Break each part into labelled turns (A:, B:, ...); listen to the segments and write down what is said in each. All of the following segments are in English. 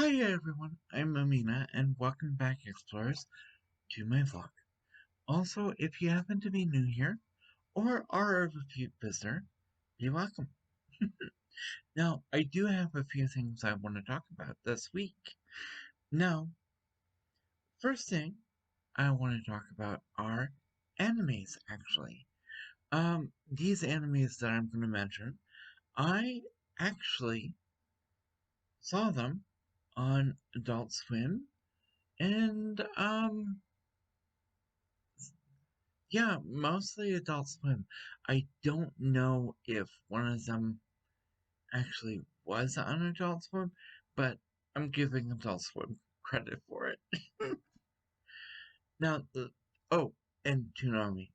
A: Hi everyone, I'm Amena and welcome back explorers to my vlog. Also, if you happen to be new here or are a repeat visitor, you're welcome. Now, I do have a few things I want to talk about this week. Now, first thing I want to talk about are animes actually. These animes that I'm going to mention, I actually saw them on Adult Swim and yeah, mostly Adult Swim. I don't know if one of them actually was on Adult Swim, but I'm giving Adult Swim credit for it. Now, oh, and Toonami.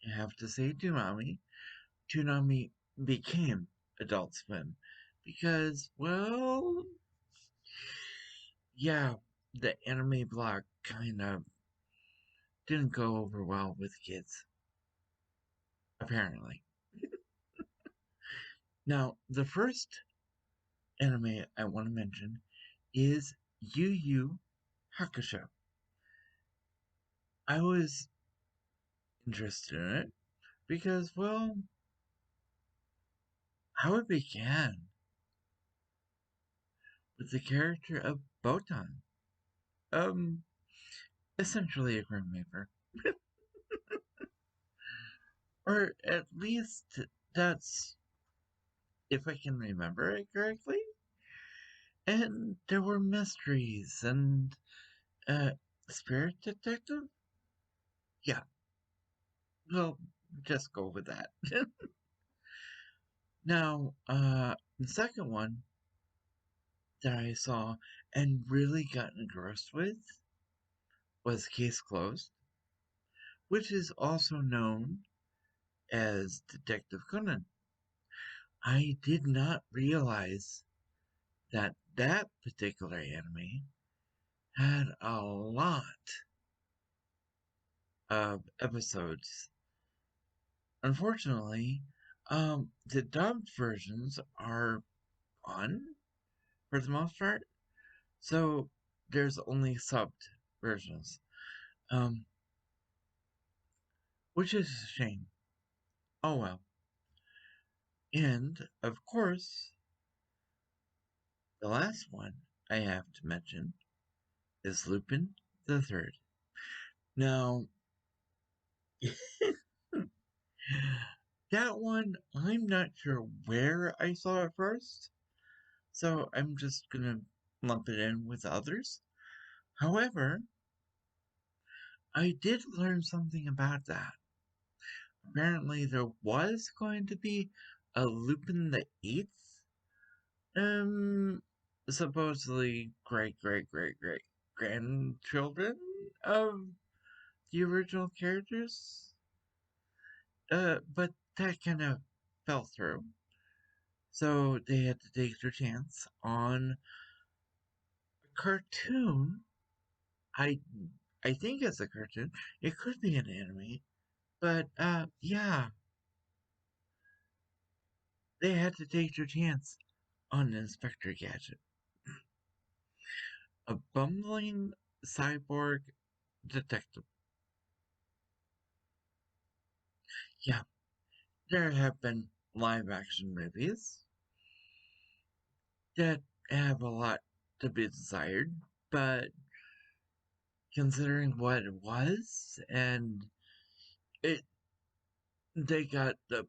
A: I have to say Toonami. Toonami became Adult Swim because, well, yeah, the anime blog kind of didn't go over well with kids, apparently. Now, the first anime I want to mention is Yu Yu Hakusho. I was interested in it because, well, how it began with the character of Botan. Um, Essentially a Grim Reaper. Or at least that's if I can remember it correctly. And there were mysteries and spirit detective? Yeah, we'll just go with that. Now, the second one that I saw and really got engrossed with was Case Closed, which is also known as Detective Conan. I did not realize that that particular anime had a lot of episodes. Unfortunately, the dubbed versions are fun for the most part, so there's only subbed versions, um, which is a shame. Oh well. And, of course, the last one I have to mention is Lupin III. Now, that one, I'm not sure where I saw it first, so I'm just gonna lump it in with others. However, I did learn something about that. Apparently, there was going to be a Lupin the Eighth, um, supposedly great grandchildren of the original characters, but that kind of fell through. So they had to take their chance on a cartoon. I I think it's a cartoon. It could be an anime, but yeah, they had to take their chance on Inspector Gadget, a bumbling cyborg detective. Yeah, there have been live action movies that have a lot to be desired, but considering what it was and it they got the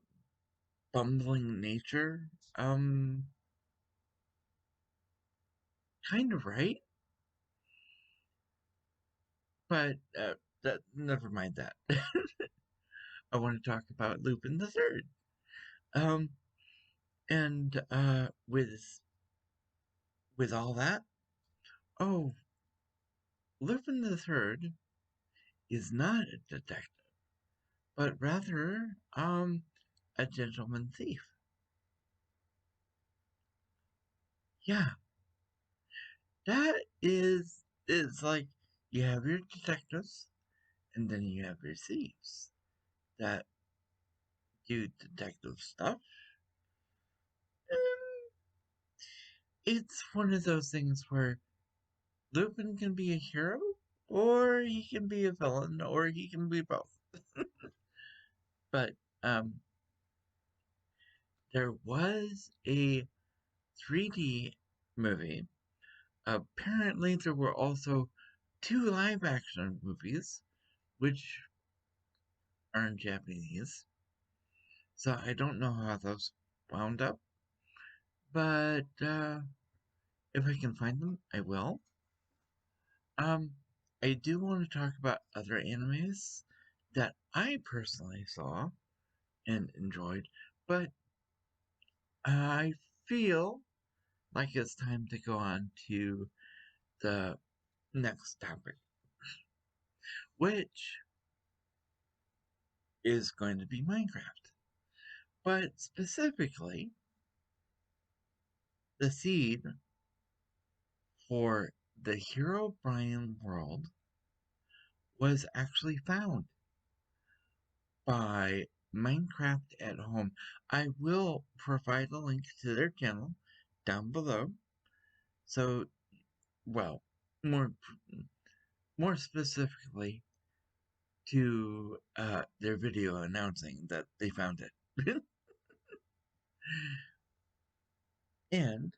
A: bumbling nature kind of right, but that never mind that. I want to talk about Lupin the Third. Um and with all that, oh, Lupin the Third is not a detective, but rather a gentleman thief. Yeah, that is like you have your detectives and then you have your thieves that do detective stuff. And it's one of those things where Lupin can be a hero, or he can be a villain, or he can be both. But there was a 3D movie. Apparently, there were also two live action movies, which are in Japanese. So I don't know how those wound up, but if I can find them, I will. Um, I do want to talk about other animes that I personally saw and enjoyed, but I feel like it's time to go on to the next topic, which is going to be Minecraft. But specifically, the seed for the Herobrine world was actually found by Minecraft at Home. I will provide a link to their channel down below. So, well, more more specifically to their video announcing that they found it. And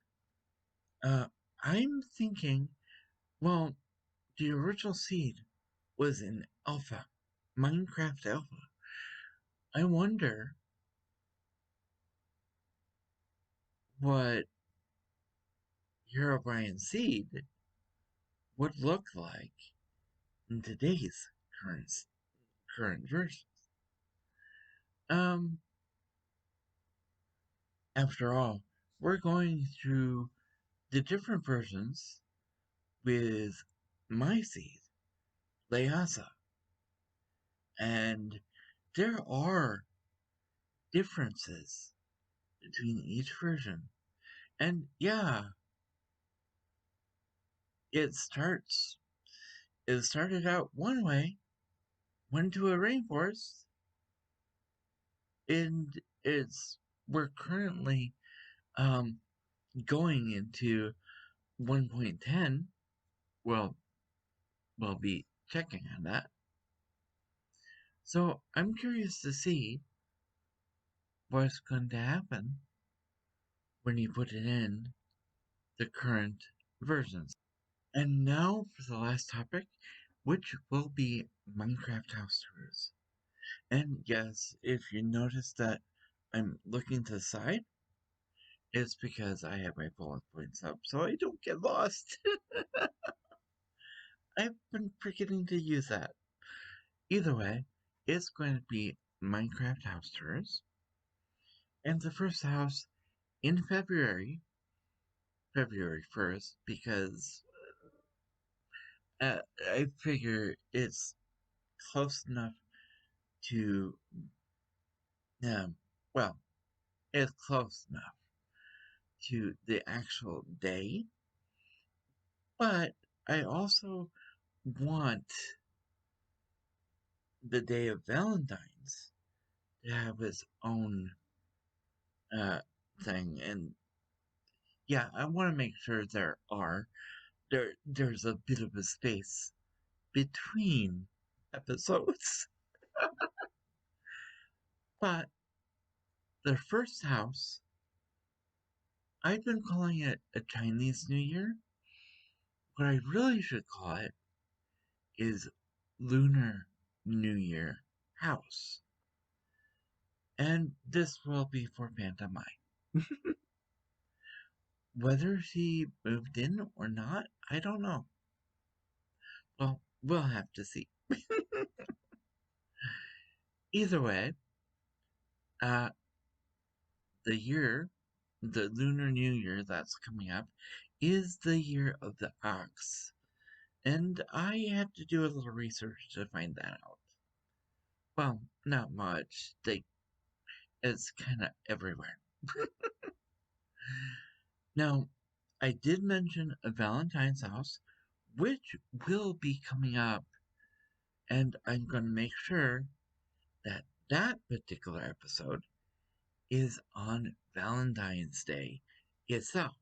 A: I'm thinking, well, the original seed was in alpha, Minecraft alpha. I wonder what Herobrine seed would look like in today's current version. Um, After all, we're going through the different versions with my seed, Leasa, and there are differences between each version. And yeah, it starts it started out one way, went to a rainforest, and we're currently um going into 1.10. Well, we'll be checking on that. So I'm curious to see what's going to happen when you put it in the current versions. And now for the last topic, which will be Minecraft house tours. And yes, if you notice that I'm looking to the side, it's because I have my bullet points up so I don't get lost. I've been forgetting to use that. Either way, it's going to be Minecraft house tours. And the first house in February 1st, because I figure it's close enough to, well, it's close enough to the actual day, but I also want the day of Valentine's to have its own uh, thing. And yeah, I want to make sure there's a bit of a space between episodes. But the first house, I've been calling it a Chinese New Year. What I really should call it is Lunar New Year house. And this will be for Phantom I. Whether she moved in or not, I don't know. Well, we'll have to see. Either way, uh, the Lunar New Year that's coming up, is the year of the ox. And I had to do a little research to find that out. Well, not much. It's kind of everywhere. Now, I did mention a Valentine's house, which will be coming up, and I'm going to make sure that that particular episode is on Valentine's Day itself.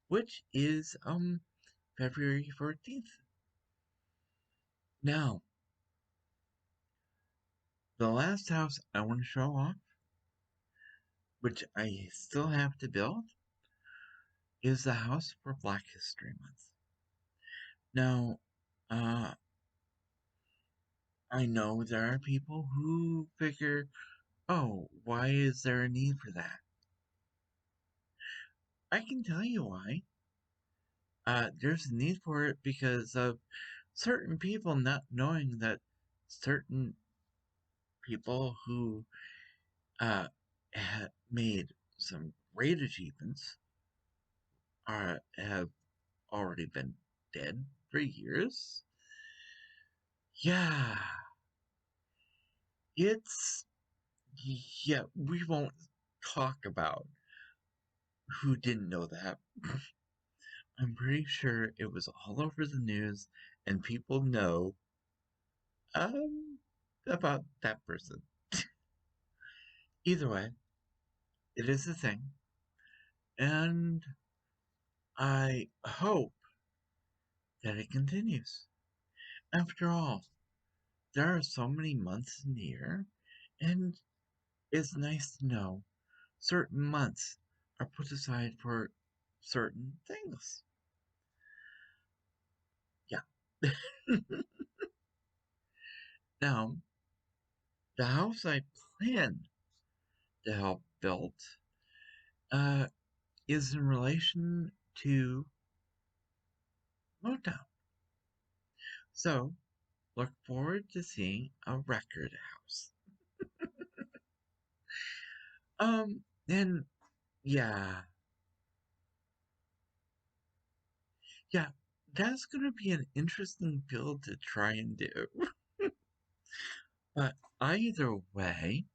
A: which is February 14th. Now, the last house I want to show off, which I still have to build, is the house for Black History Month. Now, I know there are people who figure, oh, why is there a need for that? I can tell you why. There's a need for it because of certain people not knowing that certain people who have made some great achievements have already been dead for years. Yeah, it's yeah. We won't talk about who didn't know that. I'm pretty sure it was all over the news, and people know um about that person. Either way, it is a thing, and I hope that it continues. After all, there are so many months in the year, and it's nice to know certain months are put aside for certain things. Yeah. Now, the house I plan to help build uh, is in relation to Motown. So, look forward to seeing a record house. And yeah, yeah, that's gonna be an interesting build to try and do. But either way,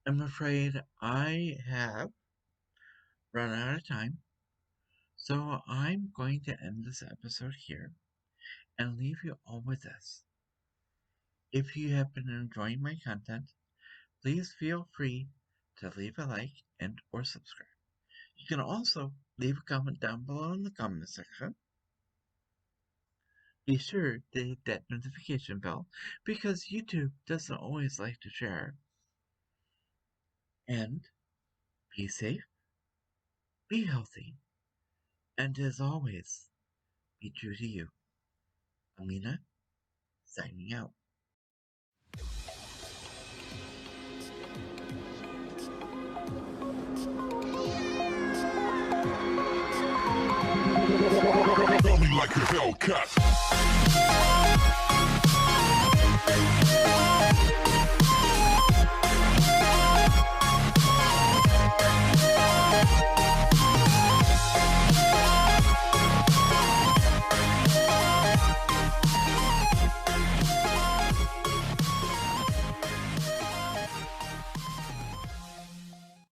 A: I'm afraid I have run out of time. So I'm going to end this episode here and leave you all with this. If you have been enjoying my content, please feel free to leave a like and or subscribe. You can also leave a comment down below in the comment section. Be sure to hit that notification bell because YouTube doesn't always like to share. And be safe, be healthy, and as always, be true to you. Amena, signing out.
B: Coming like a Hellcat.